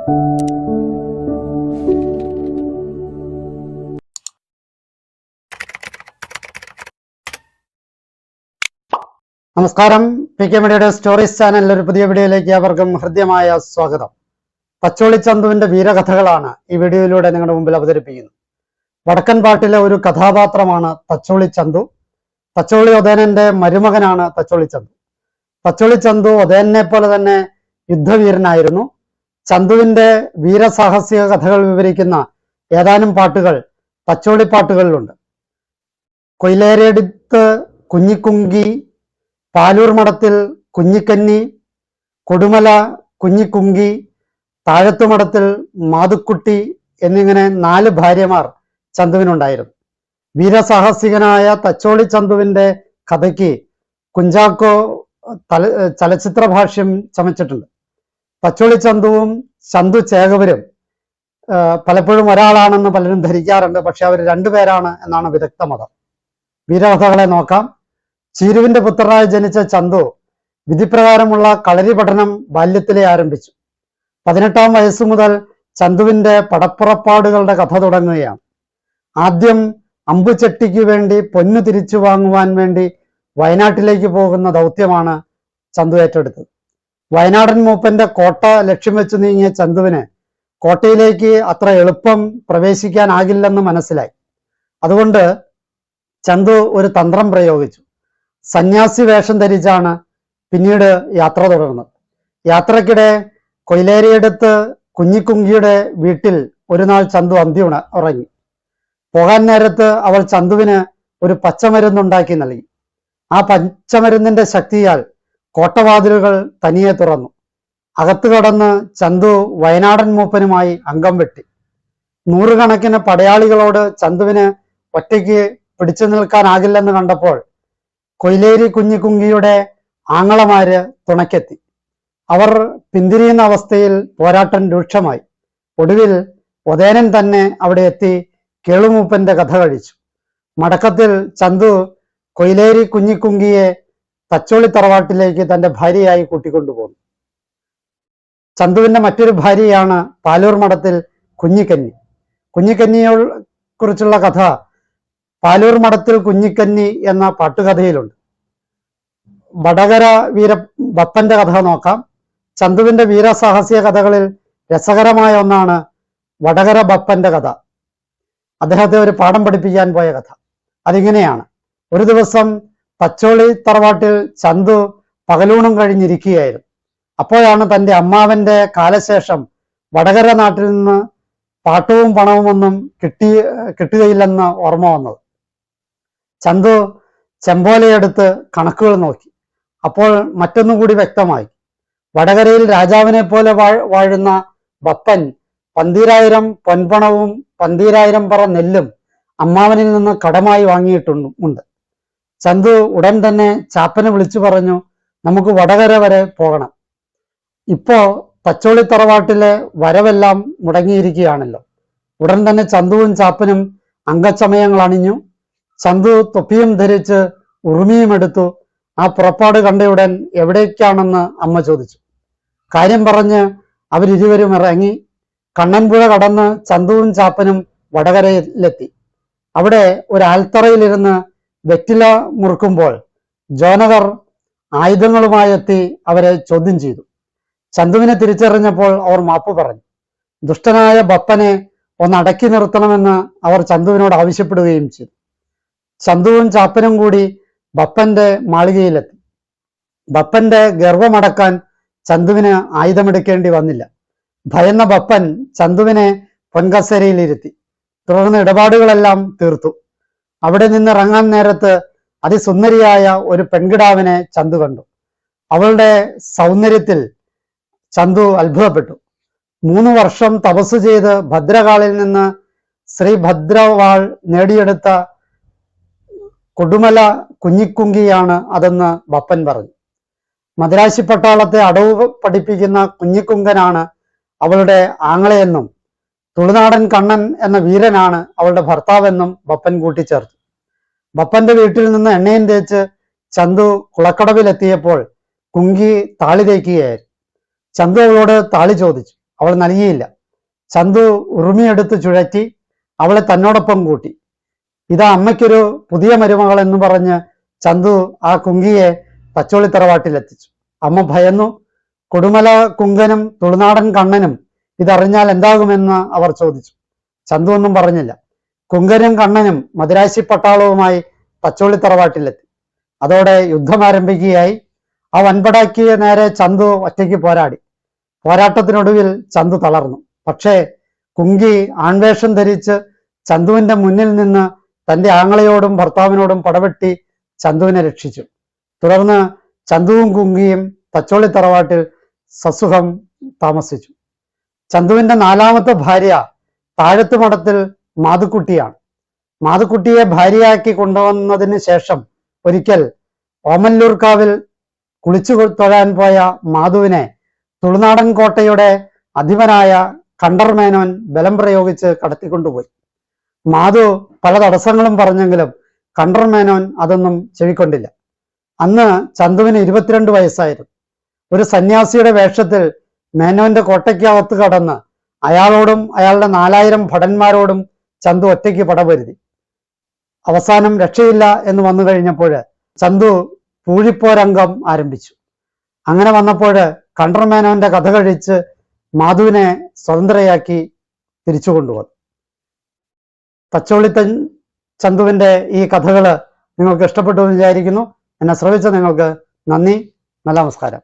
നമസ്കാരം. P K മീഡിയയുടെ stories ചാനലിൽ ഒരു പുതിയ വീഡിയോയിലേക്ക് അവർക്കും ഹൃദ്യമായ സ്വാഗതം. തച്ചോളി ചന്തുവിന്റെ വീരകഥകളാണ് ഈ വീഡിയോയിലൂടെ നിങ്ങളുടെ മുമ്പിൽ അവതരിപ്പിക്കുന്നത്. വടക്കൻ പാട്ടിലെ ഒരു കഥാപാത്രമാണ് തച്ചോളി ചന്തു. തച്ചോളി ഒതേനന്റെ മരുമകനാണ് തച്ചോളി ചന്തു. തച്ചോളി ചന്തു ഒതേനെ പോലെ തന്നെ യുദ്ധവീരനായിരുന്നു. ചന്തുവിന്റെ വീരസാഹസിക കഥകൾ വിവരിക്കുന്ന ഏതാനും പാട്ടുകൾ തച്ചോളി പാട്ടുകളിലുണ്ട്. കൊയിലേരിയടുത്ത് കുഞ്ഞിക്കുങ്കി, പാലൂർ മഠത്തിൽ കുഞ്ഞിക്കന്നി, കൊടുമല കുഞ്ഞിക്കുങ്കി, താഴത്തുമഠത്തിൽ മാതുക്കുട്ടി എന്നിങ്ങനെ 4 ഭാര്യമാർ ചന്തുവിനുണ്ടായിരുന്നു. വീരസാഹസികനായ തച്ചോളി ചന്തുവിന്റെ കഥയ്ക്ക് കുഞ്ചാക്കോ ചലച്ചിത്ര ഭാഷ്യം ചമച്ചിട്ടുണ്ട്. തച്ചോളി ചന്തുവും ചന്തു ചേകവരും പലപ്പോഴും ഒരാളാണെന്ന് പലരും ധരിക്കാറുണ്ട്. പക്ഷെ അവർ 2 പേരാണ് എന്നാണ് വിദഗ്ധ മതം. വീരകഥകളെ നോക്കാം. ചീരുവിന്റെ പുത്രനായി ജനിച്ച ചന്തു വിധിപ്രകാരമുള്ള കളരി പഠനം ബാല്യത്തിലെ ആരംഭിച്ചു. 18-ാം വയസ്സു മുതൽ ചന്തുവിന്റെ പടപ്പുറപ്പാടുകളുടെ കഥ തുടങ്ങുകയാണ്. ആദ്യം അമ്പുചെട്ടിക്ക് വേണ്ടി പൊന്നു തിരിച്ചു വാങ്ങുവാൻ വേണ്ടി വയനാട്ടിലേക്ക് പോകുന്ന ദൗത്യമാണ് ചന്തു ഏറ്റെടുത്തത്. വയനാടൻ മൂപ്പന്റെ കോട്ട ലക്ഷ്യം വെച്ച് നീങ്ങിയ ചന്തുവിന് കോട്ടയിലേക്ക് അത്ര എളുപ്പം പ്രവേശിക്കാനാകില്ലെന്ന് മനസ്സിലായി. അതുകൊണ്ട് ചന്തു ഒരു തന്ത്രം പ്രയോഗിച്ചു. സന്യാസി വേഷം ധരിച്ചാണ് പിന്നീട് യാത്ര തുടർന്നത്. യാത്രക്കിടെ കൊയിലേരിയടുത്ത് കുഞ്ഞിക്കുങ്കിയുടെ വീട്ടിൽ ഒരു നാൾ ചന്തു അന്തി ഉറങ്ങി. പോകാൻ നേരത്ത് അവൾ ചന്തുവിന് ഒരു പച്ചമരുന്നുണ്ടാക്കി നൽകി. ആ പച്ചമരുന്നിന്റെ ശക്തിയാൽ കോട്ടവാതിലുകൾ തനിയെ തുറന്നു. അകത്തു കടന്ന് ചന്തു വയനാടൻ മൂപ്പനുമായി അംഗം വെട്ടി. 100 കണക്കിന് പടയാളികളോട് ചന്തുവിന് ഒറ്റയ്ക്ക് പിടിച്ചു നിൽക്കാനാകില്ലെന്ന് കണ്ടപ്പോൾ കൊയിലേരി കുഞ്ഞിക്കുങ്കിയുടെ ആങ്ങളമാര് തുണയ്ക്കെത്തി. അവർ പിന്തിരിയുന്ന അവസ്ഥയിൽ പോരാട്ടം രൂക്ഷമായി. ഒടുവിൽ ഒതേനൻ തന്നെ അവിടെ എത്തി കേളുമൂപ്പന്റെ കഥ കഴിച്ചു. മടക്കത്തിൽ ചന്തു കൊയിലേരി കുഞ്ഞിക്കുങ്കിയെ തച്ചോളി തറവാട്ടിലേക്ക് തന്റെ ഭാര്യയായി കൂട്ടിക്കൊണ്ടുപോന്നു. ചന്തുവിന്റെ മറ്റൊരു ഭാര്യയാണ് പാലൂർ മഠത്തിൽ കുഞ്ഞിക്കന്നി. കുഞ്ഞിക്കന്നിയെ കുറിച്ചുള്ള കഥ പാലൂർ മഠത്തിൽ കുഞ്ഞിക്കന്നി എന്ന പാട്ടുകഥയിലുണ്ട്. വടകര ബപ്പന്റെ കഥ നോക്കാം. ചന്തുവിന്റെ വീരസാഹസിക കഥകളിൽ രസകരമായ ഒന്നാണ് വടകര ബപ്പന്റെ കഥ. അദ്ദേഹത്തെ ഒരു പാഠം പഠിപ്പിക്കാൻ പോയ കഥ. അതിങ്ങനെയാണ്: ഒരു ദിവസം തച്ചോളി തറവാട്ടിൽ ചന്തു പകലൂണും കഴിഞ്ഞിരിക്കുകയായിരുന്നു. അപ്പോഴാണ് തന്റെ അമ്മാവന്റെ കാലശേഷം വടകര നാട്ടിൽ നിന്ന് പാട്ടവും പണവുമൊന്നും കിട്ടുകയില്ലെന്ന് ഓർമ്മ വന്നത്. ചന്തു ചെമ്പോലയെടുത്ത് കണക്കുകൾ നോക്കി. അപ്പോൾ മറ്റൊന്നുകൂടി വ്യക്തമായി. വടകരയിൽ രാജാവിനെ പോലെ വാഴുന്ന ബപ്പൻ 12,000 പൊൻപണവും 12,000 പറ നെല്ലും അമ്മാവനിൽ നിന്ന് കടമായി വാങ്ങിയിട്ടുണ്ട്. ചന്തു ഉടൻ തന്നെ ചാപ്പനെ വിളിച്ചു പറഞ്ഞു, നമുക്ക് വടകര വരെ പോകണം. ഇപ്പോ തച്ചോളി തറവാട്ടിലെ വരവെല്ലാം മുടങ്ങിയിരിക്കുകയാണല്ലോ. ഉടൻ തന്നെ ചന്തുവും ചാപ്പനും അംഗച്ചമയങ്ങൾ അണിഞ്ഞു. ചന്തു തൊപ്പിയും ധരിച്ച് ഉറുമിയും എടുത്തു. ആ പുറപ്പാട് കണ്ടയുടൻ എവിടേക്കാണെന്ന് അമ്മ ചോദിച്ചു. കാര്യം പറഞ്ഞ് അവരിരുവരും ഇറങ്ങി. കണ്ണൻപുഴ കടന്ന് ചന്തുവും ചാപ്പനും വടകരയിലെത്തി. അവിടെ ഒരു ആൽത്തറയിലിരുന്ന് വെറ്റില മുറുക്കുമ്പോൾ ജോനകർ ആയുധങ്ങളുമായി എത്തി അവരെ ചോദ്യം ചെയ്തു. ചന്തുവിനെ തിരിച്ചറിഞ്ഞപ്പോൾ അവർ മാപ്പ് പറഞ്ഞു. ദുഷ്ടനായ ബപ്പനെ ഒന്ന് അടക്കി നിർത്തണമെന്ന് അവർ ചന്തുവിനോട് ആവശ്യപ്പെടുകയും ചെയ്തു. ചന്തുവും ചാപ്പനും കൂടി ബപ്പന്റെ മാളികയിലെത്തി. ബപ്പന്റെ ഗർവമടക്കാൻ ചന്തുവിന് ആയുധമെടുക്കേണ്ടി വന്നില്ല. ഭയന്ന ബപ്പൻ ചന്തുവിനെ പൊൻകസേരയിലിരുത്തി. തുടർന്ന് ഇടപാടുകളെല്ലാം തീർത്തു. അവിടെ നിന്ന് ഇറങ്ങാൻ നേരത്ത് അതിസുന്ദരിയായ ഒരു പെൺകിടാവിനെ ചന്തു കണ്ടു. അവളുടെ സൗന്ദര്യത്തിൽ ചന്തു അത്ഭുതപ്പെട്ടു. 3 വർഷം തപസ് ചെയ്ത് ഭദ്രകാളിൽ നിന്ന് ശ്രീ ഭദ്രവാൾ നേടിയെടുത്ത കൊടുമല കുഞ്ഞിക്കുങ്കിയാണ് അതെന്ന് ബപ്പൻ പറഞ്ഞു. മദ്രാശി പട്ടാളത്തെ അടവ് പഠിപ്പിക്കുന്ന കുഞ്ഞിക്കുങ്കനാണ് അവളുടെ ആങ്ങളെയെന്നും തുളുനാടൻ കണ്ണൻ എന്ന വീരനാണ് അവളുടെ ഭർത്താവെന്നും ബപ്പൻ കൂട്ടിച്ചേർത്തു. ബപ്പന്റെ വീട്ടിൽ നിന്ന് എണ്ണയും തേച്ച് ചന്തു കുളക്കടവിലെത്തിയപ്പോൾ കുങ്കി താളി തേക്കുകയായിരുന്നു. ചന്തു അവളോട് താളി ചോദിച്ചു. അവൾ നൽകിയില്ല. ചന്തു ഉറുമിയെടുത്ത് ചുഴറ്റി അവളെ തന്നോടൊപ്പം കൂട്ടി. ഇതാ അമ്മയ്ക്കൊരു പുതിയ മരുമകൾ എന്ന് പറഞ്ഞ് ചന്തു ആ കുങ്കിയെ തച്ചോളി തറവാട്ടിലെത്തിച്ചു. അമ്മ ഭയന്നു. കൊടുമല കുങ്കനും തുളുനാടൻ കണ്ണനും ഇതറിഞ്ഞാൽ എന്താകുമെന്ന് അവർ ചോദിച്ചു. ചന്തു ഒന്നും പറഞ്ഞില്ല. കുങ്കനും കണ്ണനും മദിരാശി പട്ടാളവുമായി തച്ചോളി തറവാട്ടിലെത്തി. അതോടെ യുദ്ധം ആരംഭിക്കുകയായി. ആ വൻപടാക്കിയ നേരെ ചന്തു ഒറ്റയ്ക്ക് പോരാടി. പോരാട്ടത്തിനൊടുവിൽ ചന്തു തളർന്നു. പക്ഷേ കുങ്കി ആൺവേഷം ധരിച്ച് ചന്തുവിന്റെ മുന്നിൽ നിന്ന് തന്റെ ആങ്ങളയോടും ഭർത്താവിനോടും പടവെട്ടി ചന്തുവിനെ രക്ഷിച്ചു. തുടർന്ന് ചന്തുവും കുങ്കിയും തച്ചോളി തറവാട്ടിൽ സസുഖം താമസിച്ചു. ചന്തുവിന്റെ 4ാമത്തെ ഭാര്യ താഴത്ത് മഠത്തിൽ മാതുക്കുട്ടിയാണ്. മാതുക്കുട്ടിയെ ഭാര്യയാക്കി കൊണ്ടുവന്നതിന് ശേഷം ഒരിക്കൽ ഓമല്ലൂർക്കാവിൽ കുളിച്ചു തൊഴാൻ പോയ മാധുവിനെ തുളുനാടൻ കോട്ടയുടെ അധിപനായ കണ്ടർമേനോൻ ബലം പ്രയോഗിച്ച് കടത്തിക്കൊണ്ടുപോയി. മാധു പല തടസ്സങ്ങളും പറഞ്ഞെങ്കിലും കണ്ടർമേനോൻ അതൊന്നും ചെവിക്കൊണ്ടില്ല. അന്ന് ചന്തുവിന് 22 വയസ്സായിരുന്നു. ഒരു സന്യാസിയുടെ വേഷത്തിൽ മേനോന്റെ കോട്ടയ്ക്കകത്ത് കടന്ന് അയാളോടും അയാളുടെ 4000 ഭടന്മാരോടും ചന്തു ഒറ്റയ്ക്ക് പടപൊരുതി. അവസാനം രക്ഷയില്ല എന്ന് വന്നു കഴിഞ്ഞപ്പോൾ ചന്തു പൂഴിപ്പോരംഗം ആരംഭിച്ചു. അങ്ങനെ വന്നപ്പോൾ കണ്ടർമേനോന്റെ കഥ കഴിച്ച് മാധുവിനെ സ്വതന്ത്രയാക്കി തിരിച്ചു കൊണ്ടുവന്നു. തച്ചോളി ചന്തുവിന്റെ ഈ കഥകൾ നിങ്ങൾക്ക് ഇഷ്ടപ്പെട്ടു എന്ന് വിചാരിക്കുന്നു. എന്നെ ശ്രവിച്ച നിങ്ങൾക്ക് നന്ദി. നല്ല നമസ്കാരം.